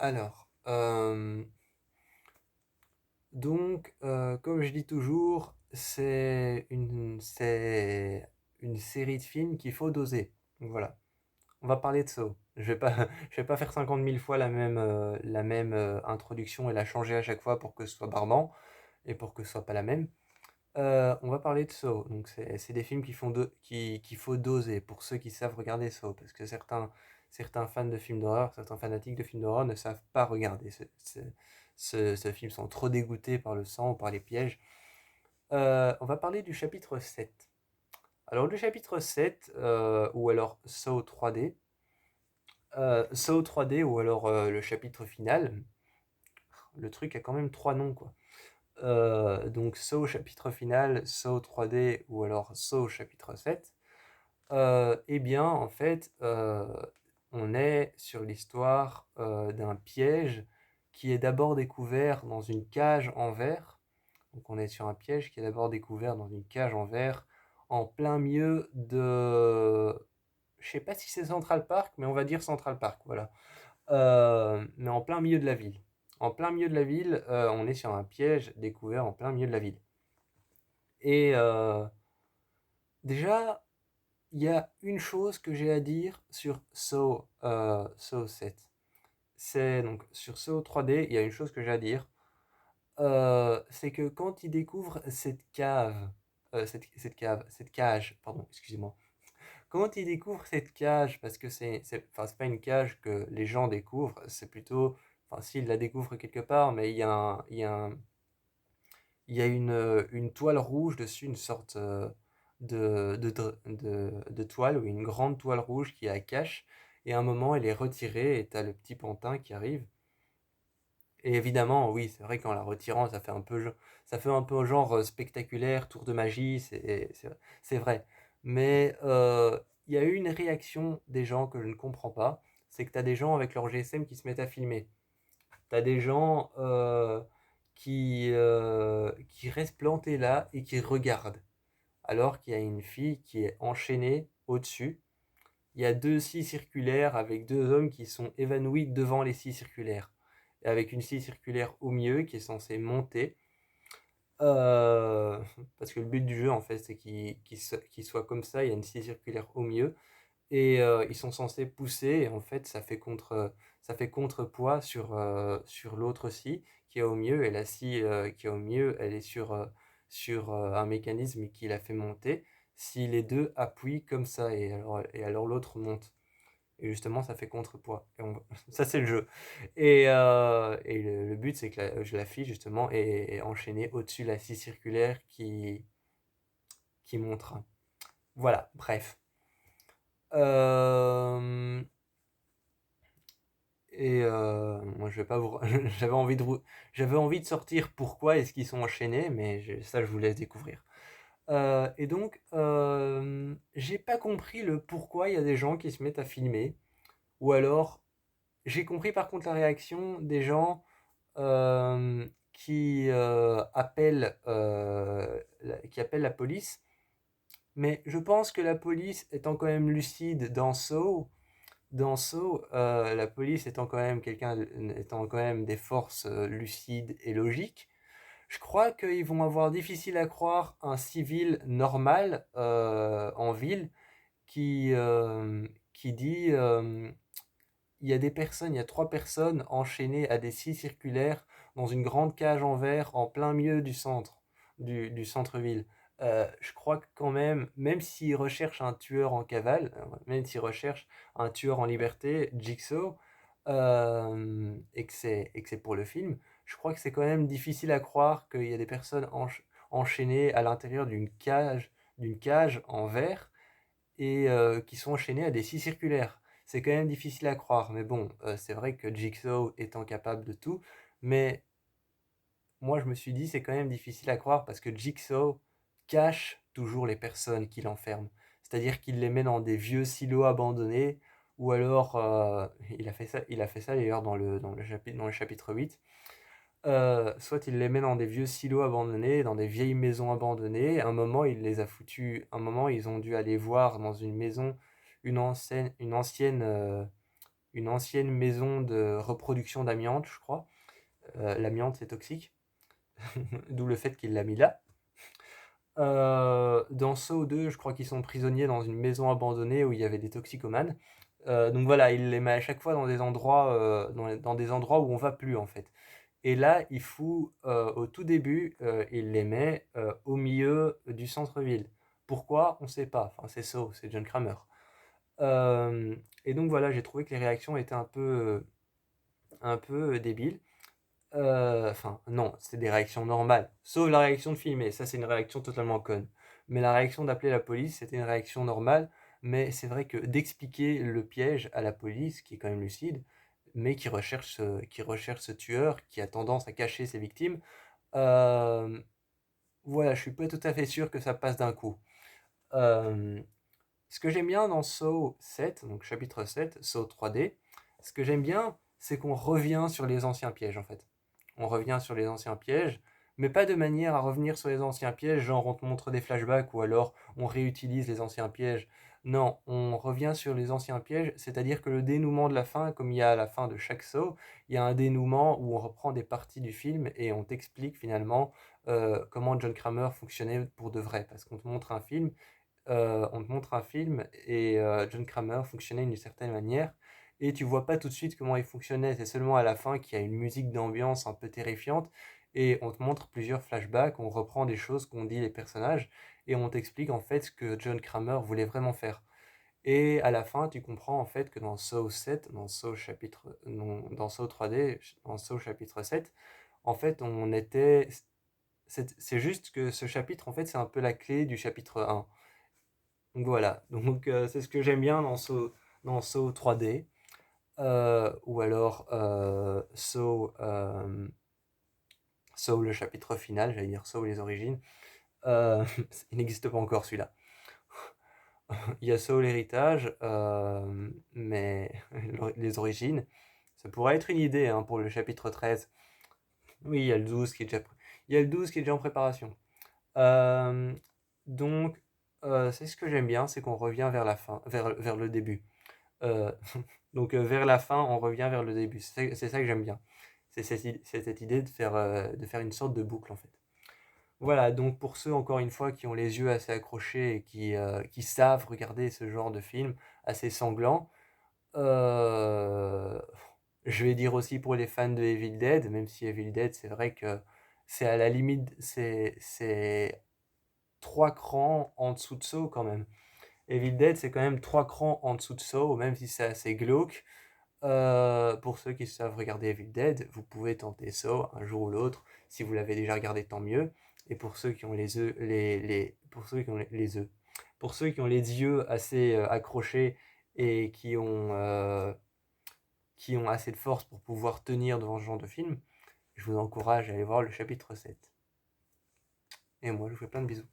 Alors, comme je dis toujours, c'est une série de films qu'il faut doser. Donc voilà, on va parler de Saw. Je vais pas faire 50 000 fois la même introduction et la changer à chaque fois pour que ce soit barbant et pour que ce soit pas la même. On va parler de Saw. Donc c'est des films qu'il faut doser pour ceux qui savent regarder Saw, parce que certains fans de films d'horreur, certains fanatiques de films d'horreur ne savent pas regarder ce film, sont trop dégoûtés par le sang ou par les pièges. On va parler du chapitre 7. Alors le chapitre 7, ou alors Saw 3D, Saw 3D ou alors le chapitre final, le truc a quand même trois noms quoi. Donc Saw chapitre final, Saw 3D ou alors Saw chapitre 7. Eh bien, en fait, on est sur l'histoire d'un piège qui est d'abord découvert dans une cage en verre. Donc on est sur un piège qui est d'abord découvert dans une cage en verre en plein milieu de... Je sais pas si c'est Central Park, mais on va dire Central Park, voilà. Mais en plein milieu de la ville. En plein milieu de la ville, on est sur un piège découvert en plein milieu de la ville. Et déjà, il y a une chose que j'ai à dire sur Saw 7. C'est donc sur Saw 3D, il y a une chose que j'ai à dire. C'est que quand il découvre cette cage, pardon, excusez-moi. Quand il découvre cette cage, parce que enfin, c'est pas une cage que les gens découvrent, c'est plutôt, enfin, s'ils la découvrent quelque part, mais il y a une toile rouge dessus, une sorte de toile, ou une grande toile rouge qui la cache, et à un moment elle est retirée, et t'as le petit pantin qui arrive. Et évidemment, oui, c'est vrai qu'en la retirant, ça fait un peu genre spectaculaire, tour de magie, c'est vrai. Mais il y a eu une réaction des gens que je ne comprends pas, c'est que t'as des gens avec leur GSM qui se mettent à filmer. T'as des gens qui restent plantés là et qui regardent, alors qu'il y a une fille qui est enchaînée au-dessus. Il y a deux scies circulaires avec deux hommes qui sont évanouis devant les scies circulaires. Et avec une scie circulaire au milieu qui est censée monter. Euh, Parce que le but du jeu, en fait, c'est qu'il soit comme ça. Il y a une scie circulaire au milieu. Et ils sont censés pousser. Et en fait, ça fait contrepoids sur l'autre scie qui est au milieu. Et la scie qui est au milieu, elle est sur un mécanisme qui la fait monter. Si les deux appuient comme ça, et alors l'autre monte. Et justement, ça fait contrepoids. Ça, c'est le jeu. Et le but, c'est que la fille, justement, est enchaînée au-dessus de la scie circulaire qui montre. Voilà, bref. Euh, Moi, je vais pas vous... j'avais envie de sortir pourquoi est-ce qu'ils sont enchaînés, mais ça, je vous laisse découvrir. Et donc, j'ai pas compris le pourquoi il y a des gens qui se mettent à filmer. Ou alors, j'ai compris par contre la réaction des gens qui appellent la police. Mais je pense que la police étant quand même lucide dans Saw, la police étant quand même étant quand même des forces lucides et logiques, je crois qu'ils vont avoir difficile à croire un civil normal en ville qui dit il y a trois personnes enchaînées à des scies circulaires dans une grande cage en verre en plein milieu du centre-ville. Je crois que quand même s'ils recherchent un tueur en cavale, même s'ils recherchent un tueur en liberté, Jigsaw, et que c'est pour le film, je crois que c'est quand même difficile à croire qu'il y a des personnes enchaînées à l'intérieur d'une cage en verre et qui sont enchaînés à des scies circulaires. C'est quand même difficile à croire, mais bon, c'est vrai que Jigsaw étant capable de tout, mais moi je me suis dit c'est quand même difficile à croire parce que Jigsaw cache toujours les personnes qu'il enferme. C'est-à-dire qu'il les met dans des vieux silos abandonnés, ou alors il a fait ça d'ailleurs dans le chapitre 8. Soit il les met dans des vieux silos abandonnés, dans des vieilles maisons abandonnées. Un moment, il les a foutus. Un moment, ils ont dû aller voir dans une maison une ancienne une ancienne maison de reproduction d'amiante, je crois. L'amiante, c'est toxique, d'où le fait qu'il l'a mis là. Dans Saw 2, je crois qu'ils sont prisonniers dans une maison abandonnée où il y avait des toxicomanes. Donc voilà, il les met à chaque fois dans des endroits, dans des endroits où on va plus en fait. Et là, il fout, au tout début, il les met au milieu du centre-ville. Pourquoi? On ne sait pas. Enfin, c'est Saw, c'est John Kramer. Et donc voilà, j'ai trouvé que les réactions étaient un peu débiles. Enfin, non, c'était des réactions normales. Sauf la réaction de filmer, ça c'est une réaction totalement conne. Mais la réaction d'appeler la police, c'était une réaction normale. Mais c'est vrai que d'expliquer le piège à la police, qui est quand même lucide, mais qui recherche ce tueur, qui a tendance à cacher ses victimes, euh, voilà, je suis pas tout à fait sûr que ça passe d'un coup. Euh, Ce que j'aime bien dans Saw 7, donc chapitre 7, Saw 3D, ce que j'aime bien, c'est qu'on revient sur les anciens pièges en fait. On revient sur les anciens pièges, mais pas de manière à revenir sur les anciens pièges, genre on te montre des flashbacks ou alors on réutilise les anciens pièges. Non, on revient sur les anciens pièges, c'est-à-dire que le dénouement de la fin, comme il y a à la fin de chaque Saw, il y a un dénouement où on reprend des parties du film et on t'explique finalement comment John Kramer fonctionnait pour de vrai. Parce qu'on te montre un film et John Kramer fonctionnait d'une certaine manière et tu vois pas tout de suite comment il fonctionnait, c'est seulement à la fin qu'il y a une musique d'ambiance un peu terrifiante et on te montre plusieurs flashbacks, on reprend des choses qu'ont dit les personnages et on t'explique en fait ce que John Kramer voulait vraiment faire. Et à la fin, tu comprends en fait que dans Saw 7, dans Saw chapitre, non, dans Saw 3D, dans Saw chapitre 7, en fait, c'est juste que ce chapitre, en fait, c'est un peu la clé du chapitre 1. Donc voilà, donc c'est ce que j'aime bien dans Saw 3D, ou alors Saw le chapitre final, j'allais dire Saw les origines. Euh, il n'existe pas encore celui-là. Il y a Saw l'héritage, mais les origines, ça pourrait être une idée hein, pour le chapitre 13. Oui, il y a le 12 qui est déjà, il y a le 12 qui est déjà en préparation. Euh, donc, c'est ce que j'aime bien, c'est qu'on revient vers la fin, vers le début. Euh, donc vers la fin, on revient vers le début. C'est ça que j'aime bien. C'est cette idée de faire une sorte de boucle en fait. Voilà, donc pour ceux encore une fois qui ont les yeux assez accrochés et qui savent regarder ce genre de film assez sanglant, euh, je vais dire aussi pour les fans de Evil Dead, même si Evil Dead c'est vrai que c'est à la limite, c'est trois crans en dessous de Saw quand même. Evil Dead c'est quand même trois crans en dessous de Saw, même si c'est assez glauque. Pour ceux qui savent regarder Evil Dead, vous pouvez tenter Saw un jour ou l'autre. Si vous l'avez déjà regardé, tant mieux. Et pour ceux qui ont pour ceux qui ont les œufs, pour ceux qui ont les yeux assez accrochés et qui ont assez de force pour pouvoir tenir devant ce genre de film, je vous encourage à aller voir le chapitre 7. Et moi, je vous fais plein de bisous.